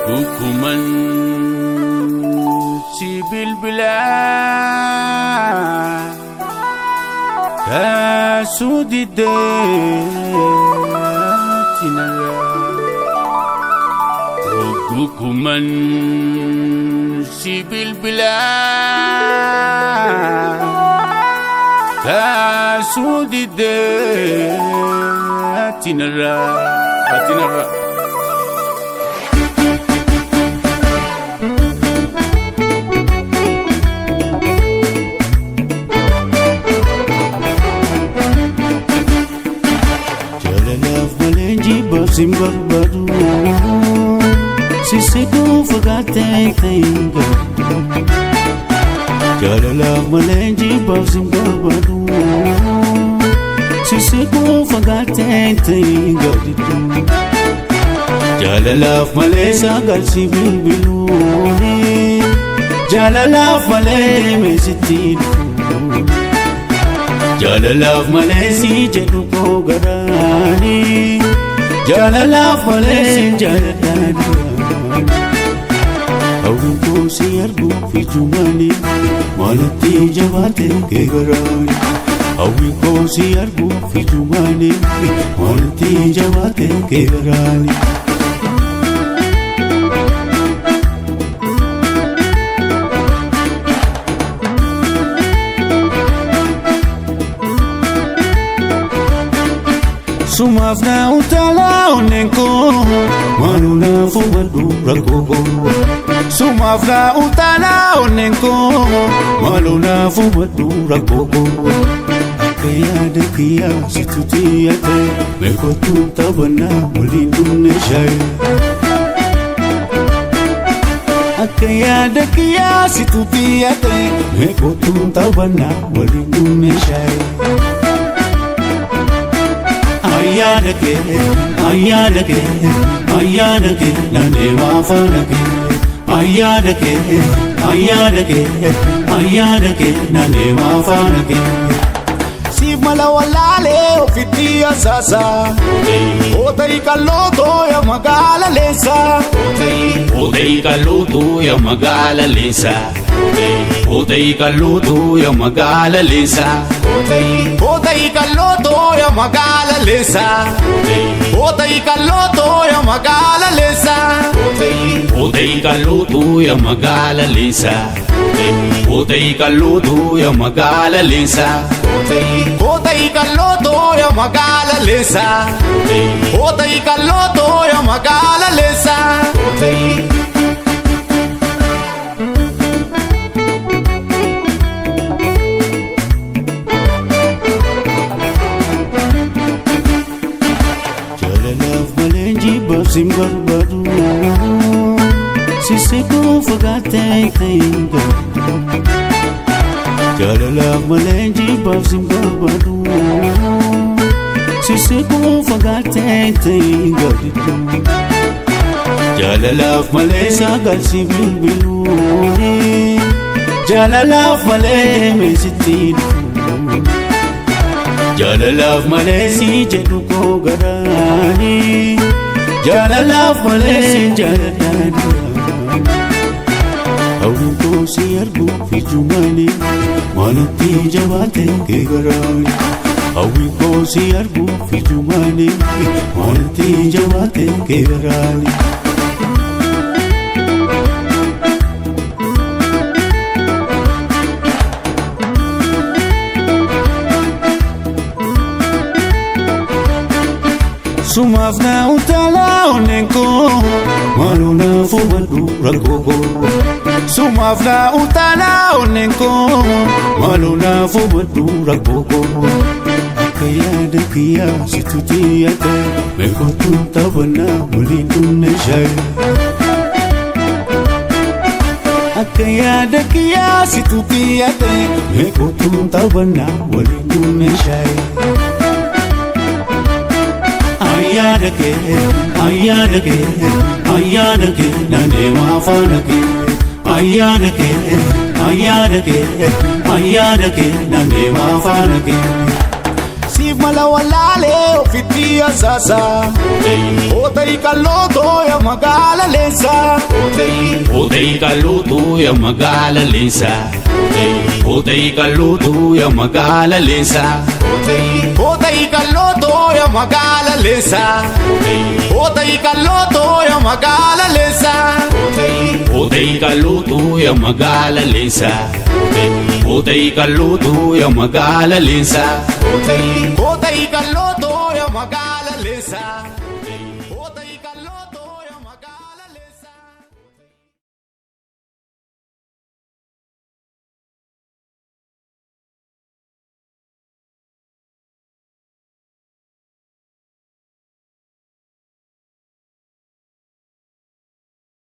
Hukuman si bilbila kasudide tinala. Hukuman si bilbila kasudide tinala. Simbar baru sisiku fagate tenga jalala malenji simbar baru sisiku fagate tenga jalala malesa gal sibil biluni jalala male mesiti jalala malesi jedu ko garani jalala fale jaladani awuko siyargu fijumani malati jawate ke garani awuko siyargu fijumani malati jawate ke garani Sumafna utala onenko manuna fumadu ragogo Sumafna utala onenko manuna fumadu ragogo Akaya dekia situtiate mekotu tabana mulindu neshai Akaya dekia situtiate mekotu tabana mulindu neshai Ayyanake, nane wafanake. Ayyanake, nane wafanake. Si malawalale ofiti asasa. Odai kaloto ya magala lesa. Odai kaloto ya magala lesa. Odai kaloto ya magala lesa. Odai kaloto ya magala lesa. Odai kaloto ya magala lesa. Odai kaloto ya magala lesa. Odai kaloto ya magala lesa. Odai kaloto ya magala lesa. Odai kaloto ya magala lesa. Simbar baru sisiku fagate tenga jalala malenji simbar baru sisiku fagate tenga jalala malesa gal sibil biluni jalala male mesiti jalala malesi jedu ko garani jalala male jaladani awuko siyargu fijumani malati jawate ke garani awuko siyargu fijumani malati jawate ke garani Sumafna utala onenko manuna fumadu ragogo Sumafna utala onenko manuna fumadu ragogo Akaya dekia situtiate mekotu tabana mulindu neshai Akaya dekia situtiate mekotu tabana mulindu neshai Ayyanake, nane wafanake. Ayyanake, nane wafanake. siif mala wallaalee ofitti asaasa. Otay kallootoo ya magaala leessa. Otay kallootoo ya magaala leessa. Otay kallootoo ya magaala leessa. Otay kallootoo ya magaala leessa. Otay kallootoo ya magaala leessa. Otay kallootoo ya magaala leessa. Otay kallootoo ya magaala leessa. Otay kallootoo ya magaala leessa.